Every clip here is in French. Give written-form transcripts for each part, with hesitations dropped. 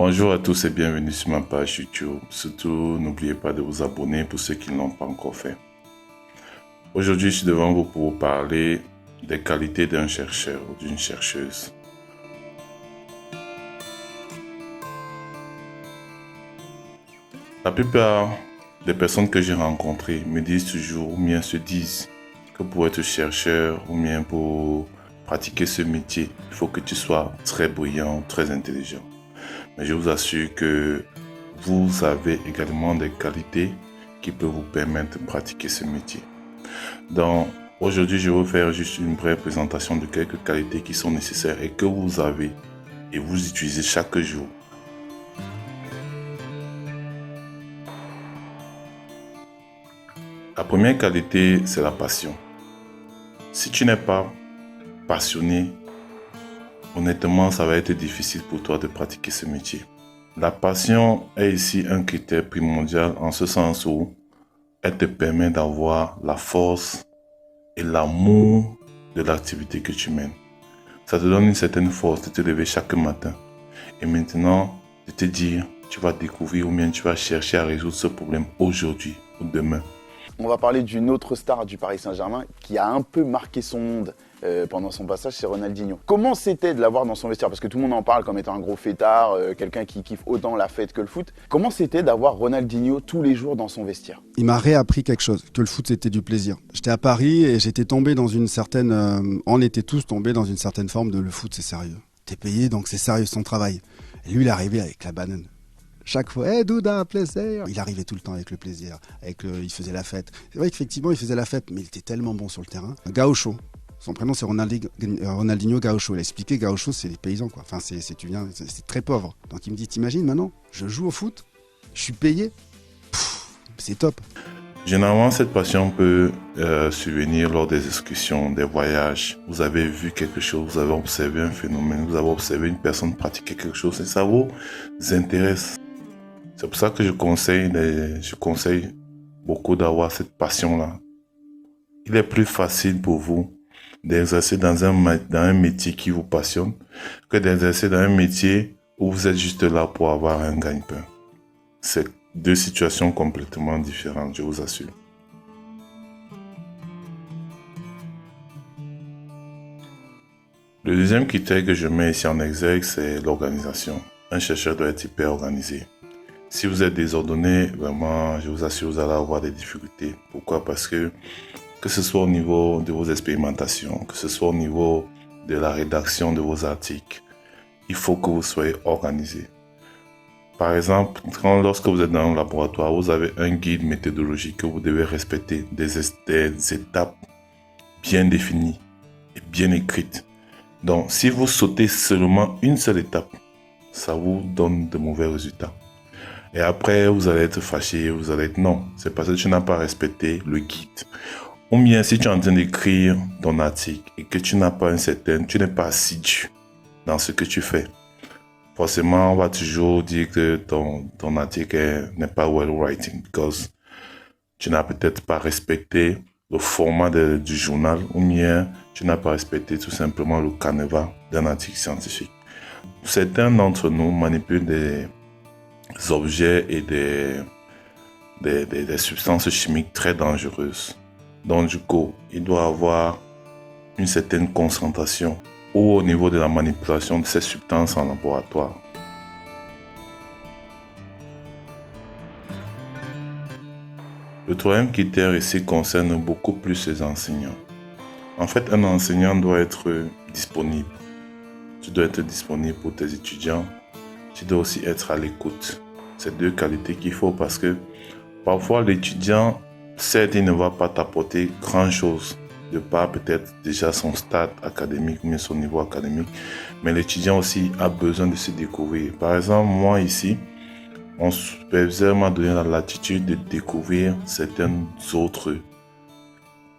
Bonjour à tous et bienvenue sur ma page YouTube. Surtout, n'oubliez pas de vous abonner pour ceux qui ne l'ont pas encore fait. Aujourd'hui, je suis devant vous pour vous parler des qualités d'un chercheur ou d'une chercheuse. La plupart des personnes que j'ai rencontrées me disent toujours, ou bien se disent, que pour être chercheur ou bien pour pratiquer ce métier, il faut que tu sois très brillant, très intelligent. Mais je vous assure que vous avez également des qualités qui peuvent vous permettre de pratiquer ce métier. Donc, aujourd'hui, je vais vous faire juste une brève présentation de quelques qualités qui sont nécessaires et que vous avez et vous utilisez chaque jour. La première qualité, c'est la passion. Si tu n'es pas passionné, honnêtement, ça va être difficile pour toi de pratiquer ce métier. La passion est ici un critère primordial en ce sens où elle te permet d'avoir la force et l'amour de l'activité que tu mènes. Ça te donne une certaine force de te lever chaque matin et maintenant de te dire tu vas découvrir ou bien tu vas chercher à résoudre ce problème aujourd'hui ou demain. On va parler d'une autre star du Paris Saint-Germain qui a un peu marqué son monde pendant son passage, c'est Ronaldinho. Comment c'était de l'avoir dans son vestiaire? Parce que tout le monde en parle comme étant un gros fêtard, quelqu'un qui kiffe autant la fête que le foot. Comment c'était d'avoir Ronaldinho tous les jours dans son vestiaire? Il m'a réappris quelque chose, que le foot c'était du plaisir. J'étais à Paris et j'étais tombé dans une certaine... on était tous tombés dans une certaine forme de le foot c'est sérieux. T'es payé donc c'est sérieux son travail. Et lui il arrivait avec la banane. Chaque fois, hey, Douda, plaisir. Il arrivait tout le temps avec le plaisir, il faisait la fête. C'est vrai qu'effectivement, il faisait la fête, mais il était tellement bon sur le terrain. Gaucho, son prénom c'est Ronaldinho Gaucho. Il a expliqué Gaucho, c'est les paysans, quoi. Enfin, c'est très pauvre. Donc il me dit, t'imagines maintenant, je joue au foot, je suis payé, c'est top. Généralement, cette passion peut survenir lors des excursions, des voyages. Vous avez vu quelque chose, vous avez observé un phénomène, vous avez observé une personne pratiquer quelque chose et ça vous intéresse. C'est pour ça que je conseille beaucoup d'avoir cette passion-là. Il est plus facile pour vous d'exercer dans un métier qui vous passionne que d'exercer dans un métier où vous êtes juste là pour avoir un gagne-pain. C'est deux situations complètement différentes, je vous assure. Le deuxième critère que je mets ici en exergue, c'est l'organisation. Un chercheur doit être hyper organisé. Si vous êtes désordonné, vraiment, je vous assure, vous allez avoir des difficultés. Pourquoi? Parce que ce soit au niveau de vos expérimentations, que ce soit au niveau de la rédaction de vos articles, il faut que vous soyez organisé. Par exemple, lorsque vous êtes dans un laboratoire, vous avez un guide méthodologique que vous devez respecter, des étapes bien définies et bien écrites. Donc, si vous sautez seulement une seule étape, ça vous donne de mauvais résultats. Et après, vous allez être fâché, vous allez être non. C'est parce que tu n'as pas respecté le guide. Ou bien, si tu es en train d'écrire ton article et que tu n'es pas assidu dans ce que tu fais, forcément, on va toujours dire que ton article n'est pas well writing because tu n'as peut-être pas respecté le format du journal ou bien tu n'as pas respecté tout simplement le canevas d'un article scientifique. Certains d'entre nous manipulent des objets et des substances chimiques très dangereuses. Donc du coup, il doit avoir une certaine concentration ou au niveau de la manipulation de ces substances en laboratoire. Le troisième critère ici concerne beaucoup plus les enseignants. En fait, un enseignant doit être disponible. Tu dois être disponible pour tes étudiants. Tu dois aussi être à l'écoute. C'est deux qualités qu'il faut parce que parfois l'étudiant, certes, il ne va pas t'apporter grand-chose de par peut-être déjà son stade académique ou son niveau académique, mais l'étudiant aussi a besoin de se découvrir. Par exemple, moi ici, mon superviseur m'a donné la latitude de découvrir certains autres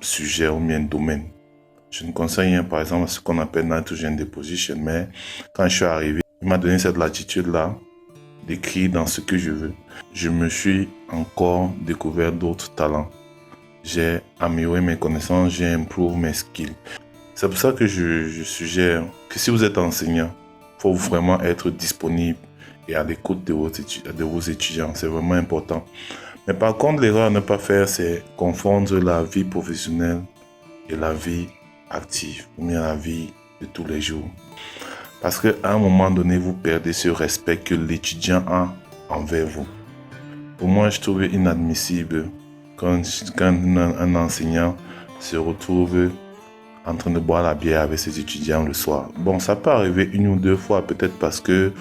sujets ou bien domaines. Je ne conseille rien, par exemple, à ce qu'on appelle nitrogen deposition, mais quand je suis arrivé, il m'a donné cette latitude-là d'écrire dans ce que je veux. Je me suis encore découvert d'autres talents. J'ai amélioré mes connaissances, j'ai improve mes skills. C'est pour ça que je suggère que si vous êtes enseignant, il faut vraiment être disponible et à l'écoute de vos étudiants. C'est vraiment important. Mais par contre, l'erreur à ne pas faire, c'est confondre la vie professionnelle et la vie active, ou bien la vie de tous les jours. Parce qu'à un moment donné, vous perdez ce respect que l'étudiant a envers vous. Pour moi, je trouve inadmissible quand un enseignant se retrouve en train de boire la bière avec ses étudiants le soir. Bon, ça peut arriver une ou deux fois, peut-être parce que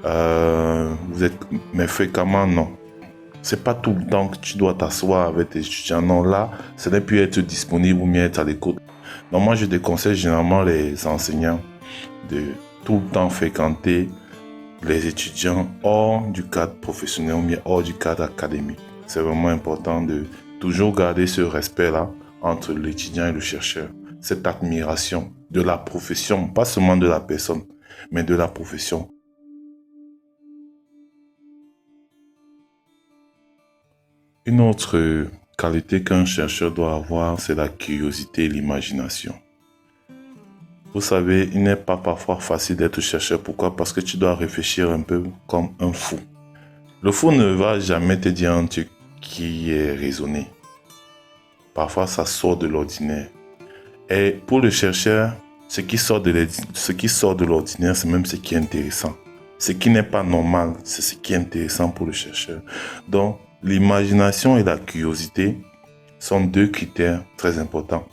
vous êtes... Mais fréquemment, non. C'est pas tout le temps que tu dois t'asseoir avec tes étudiants. Non, là, ce n'est plus être disponible ou bien être à l'écoute. Donc moi, je déconseille généralement les enseignants de tout le temps fréquenter les étudiants hors du cadre professionnel ou bien hors du cadre académique. C'est vraiment important de toujours garder ce respect-là entre l'étudiant et le chercheur. Cette admiration de la profession, pas seulement de la personne, mais de la profession. Une autre qualité qu'un chercheur doit avoir, c'est la curiosité et l'imagination. Vous savez, il n'est pas parfois facile d'être chercheur. Pourquoi? Parce que tu dois réfléchir un peu comme un fou. Le fou ne va jamais te dire un truc qui est raisonné. Parfois, ça sort de l'ordinaire. Et pour le chercheur, ce qui sort de l'ordinaire, c'est même ce qui est intéressant. Ce qui n'est pas normal, c'est ce qui est intéressant pour le chercheur. Donc, l'imagination et la curiosité sont deux critères très importants.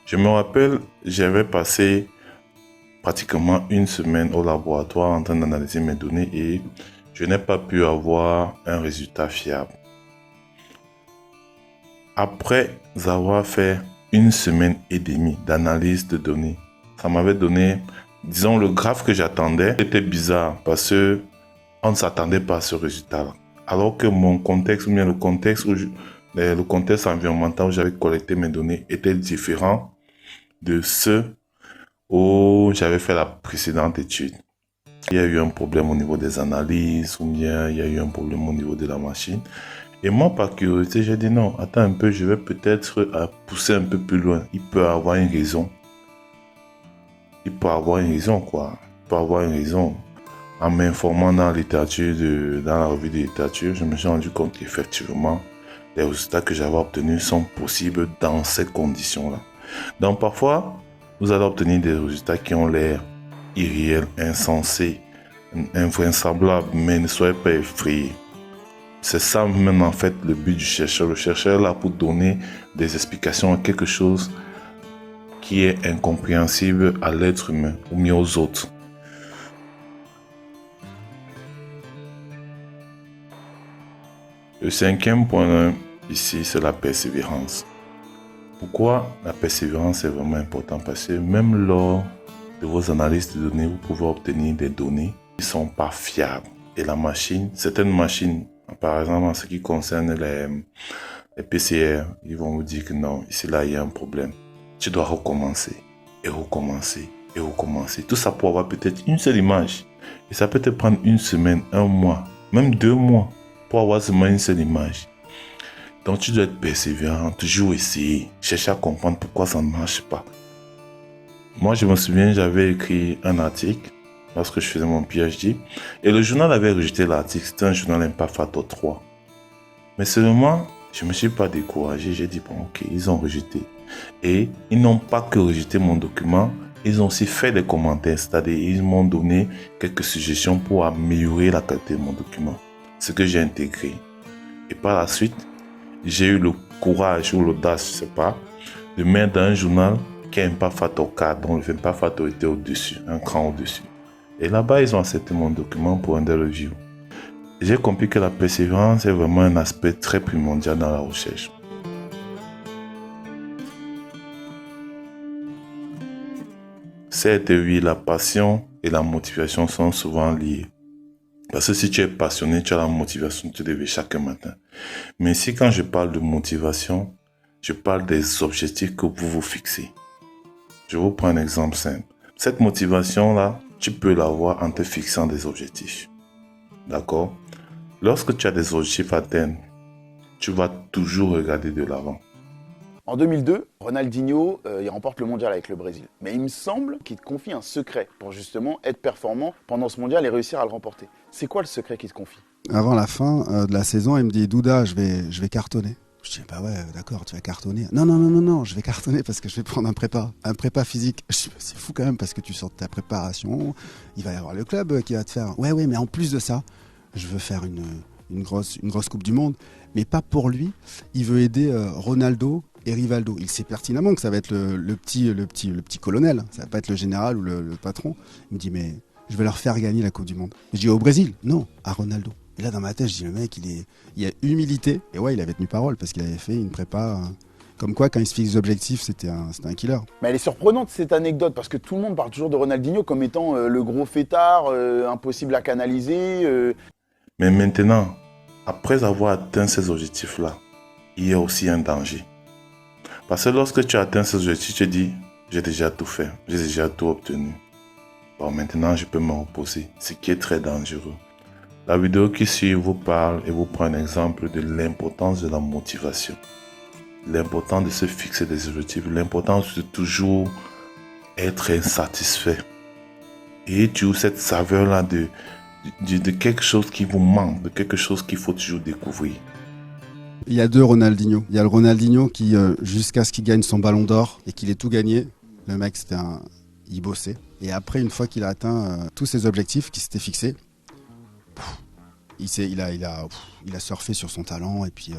Je me rappelle, j'avais passé pratiquement une semaine au laboratoire en train d'analyser mes données et je n'ai pas pu avoir un résultat fiable. Après avoir fait une semaine et demie d'analyse de données, ça m'avait donné, disons, le graphe que j'attendais était bizarre parce que on ne s'attendait pas à ce résultat-là. Alors que mon contexte, ou bien le contexte environnemental où j'avais collecté mes données était différent de ce où j'avais fait la précédente étude. Il y a eu un problème au niveau des analyses, ou bien il y a eu un problème au niveau de la machine. Et moi, par curiosité, j'ai dit non, attends un peu, je vais peut-être pousser un peu plus loin. Il peut avoir une raison. Il peut avoir une raison, quoi. Il peut avoir une raison. En m'informant dans la littérature, dans la revue de littérature, je me suis rendu compte qu'effectivement, les résultats que j'avais obtenus sont possibles dans ces conditions-là. Donc parfois, vous allez obtenir des résultats qui ont l'air irréels, insensés, invraisemblables, mais ne soyez pas effrayés. C'est ça même en fait le but du chercheur. Le chercheur est là pour donner des explications à quelque chose qui est incompréhensible à l'être humain ou mieux aux autres. Le cinquième point ici, c'est la persévérance. Pourquoi la persévérance est vraiment importante? Parce que même lors de vos analyses de données, vous pouvez obtenir des données qui ne sont pas fiables. Et la machine, certaines machines, par exemple en ce qui concerne les PCR, ils vont vous dire que non, ici là il y a un problème. Tu dois recommencer et recommencer et recommencer. Tout ça pour avoir peut-être une seule image. Et ça peut te prendre une semaine, un mois, même 2 mois pour avoir seulement une seule image. Donc tu dois être persévérant, toujours essayer, chercher à comprendre pourquoi ça ne marche pas. Moi je me souviens, j'avais écrit un article lorsque je faisais mon PhD et le journal avait rejeté l'article, c'était un journal Impact Factor 3. Mais seulement, je ne me suis pas découragé, j'ai dit bon ok, ils ont rejeté. Et ils n'ont pas que rejeté mon document, ils ont aussi fait des commentaires, c'est-à-dire ils m'ont donné quelques suggestions pour améliorer la qualité de mon document. Ce que j'ai intégré. Et par la suite, j'ai eu le courage ou l'audace, je ne sais pas, de mettre dans un journal qui a un Impact Factor 4, dont le Impact Factor était au-dessus, un cran au-dessus. Et là-bas, ils ont accepté mon document pour un des reviews. J'ai compris que la persévérance est vraiment un aspect très primordial dans la recherche. Certes, oui, la passion et la motivation sont souvent liées. Parce que si tu es passionné, tu as la motivation de te lever chaque matin. Mais ici, quand je parle de motivation, je parle des objectifs que vous vous fixez. Je vous prends un exemple simple. Cette motivation-là, tu peux l'avoir en te fixant des objectifs. D'accord? Lorsque tu as des objectifs à atteindre, tu vas toujours regarder de l'avant. En 2002, Ronaldinho, il remporte le mondial avec le Brésil. Mais il me semble qu'il te confie un secret pour justement être performant pendant ce mondial et réussir à le remporter. C'est quoi le secret qu'il te confie? Avant la fin de la saison, il me dit Douda, je vais cartonner. Je dis bah ouais, d'accord, tu vas cartonner. Non, je vais cartonner parce que je vais prendre un prépa physique. Je dis bah, c'est fou quand même parce que tu sors de ta préparation, il va y avoir le club qui va te faire. Ouais, mais en plus de ça, je veux faire une grosse Coupe du Monde, mais pas pour lui. Il veut aider Ronaldo et Rivaldo. Il sait pertinemment que ça va être le petit colonel, ça va pas être le général ou le patron. Il me dit mais je vais leur faire gagner la Coupe du Monde. Je dis au Brésil, non, à Ronaldo. Et là dans ma tête, je dis le mec, il a humilité. Et ouais, il avait tenu parole parce qu'il avait fait une prépa. Comme quoi, quand il se fixe des objectifs, c'était un killer. Mais elle est surprenante cette anecdote parce que tout le monde parle toujours de Ronaldinho comme étant le gros fêtard, impossible à canaliser. Mais maintenant, après avoir atteint ces objectifs-là, il y a aussi un danger. Parce que lorsque tu as atteint ces objectifs, tu te dis, j'ai déjà tout fait, j'ai déjà tout obtenu. Bon, maintenant, je peux me reposer, ce qui est très dangereux. La vidéo qui suit vous parle et vous prend un exemple de l'importance de la motivation. L'importance de se fixer des objectifs, l'importance de toujours être insatisfait. Et tu as cette saveur-là de quelque chose qui vous manque, de quelque chose qu'il faut toujours découvrir. Il y a deux Ronaldinho. Il y a le Ronaldinho qui, jusqu'à ce qu'il gagne son ballon d'or et qu'il ait tout gagné, le mec, il bossait. Et après, une fois qu'il a atteint tous ses objectifs qu'il s'était fixés, il a surfé sur son talent et puis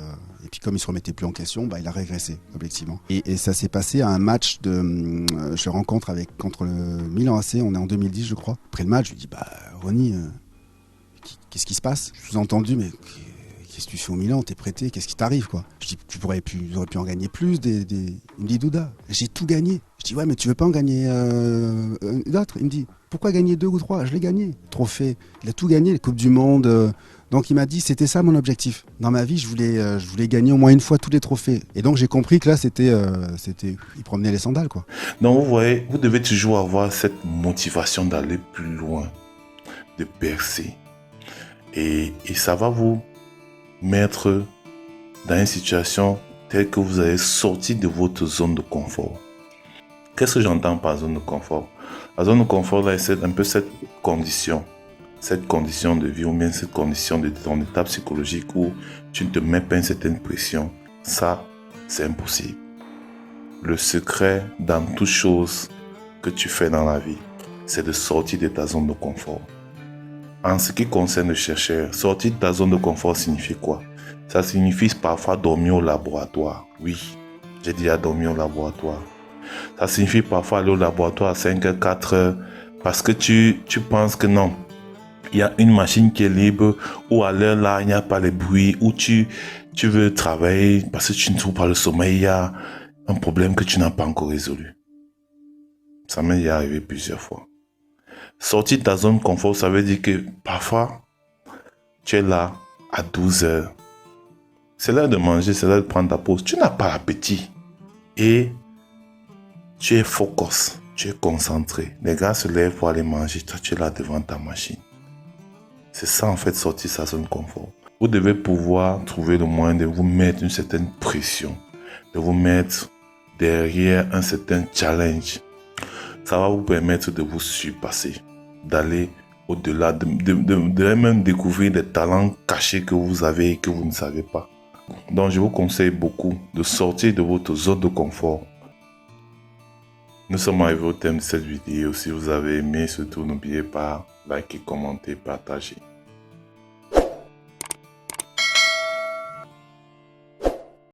comme il se remettait plus en question, il a régressé objectivement. Et ça s'est passé à un match je rencontre contre le Milan AC, on est en 2010 je crois. Après le match, je lui dis Ronny, qu'est-ce qui se passe? Sous-entendu, mais qu'est-ce que tu fais au Milan? T'es prêté, qu'est-ce qui t'arrive quoi? Je dis tu aurais pu en gagner plus. Il me dit Douda, j'ai tout gagné. Je dis ouais, mais tu veux pas en gagner d'autres? Il me dit pourquoi gagner 2 ou 3? Je l'ai gagné. Trophée, il a tout gagné, les Coupes du Monde. Donc il m'a dit c'était ça mon objectif. Dans ma vie, je voulais gagner au moins une fois tous les trophées. Et donc j'ai compris que là c'était il promenait les sandales quoi. Donc vous voyez, vous devez toujours avoir cette motivation d'aller plus loin, de percer. Et ça va vous mettre dans une situation telle que vous allez sortir de votre zone de confort. Qu'est-ce que j'entends par zone de confort? La zone de confort, là, c'est un peu cette condition de vie ou bien cette condition de ton état psychologique où tu ne te mets pas une certaine pression. Ça, c'est impossible. Le secret dans toute chose que tu fais dans la vie, c'est de sortir de ta zone de confort. En ce qui concerne le chercheur, sortir de ta zone de confort signifie quoi? Ça signifie parfois dormir au laboratoire. Oui, j'ai déjà dormi au laboratoire. Ça signifie parfois aller au laboratoire à 5h, 4h parce que tu penses que non, il y a une machine qui est libre ou à l'heure là, il n'y a pas les bruits ou tu veux travailler parce que tu ne trouves pas le sommeil, il y a un problème que tu n'as pas encore résolu. Ça m'est arrivé plusieurs fois. Sortir de ta zone de confort, ça veut dire que parfois, tu es là à 12h. C'est l'heure de manger, c'est l'heure de prendre ta pause. Tu n'as pas l'appétit. Et tu es focus, tu es concentré. Les gars se lèvent pour aller manger. Toi, tu es là devant ta machine. C'est ça, en fait, sortir sa zone de confort. Vous devez pouvoir trouver le moyen de vous mettre une certaine pression, de vous mettre derrière un certain challenge. Ça va vous permettre de vous surpasser, d'aller au-delà, de même découvrir des talents cachés que vous avez et que vous ne savez pas. Donc, je vous conseille beaucoup de sortir de votre zone de confort. Nous sommes arrivés au thème de cette vidéo. Si vous avez aimé, surtout n'oubliez pas de liker, commenter, partager.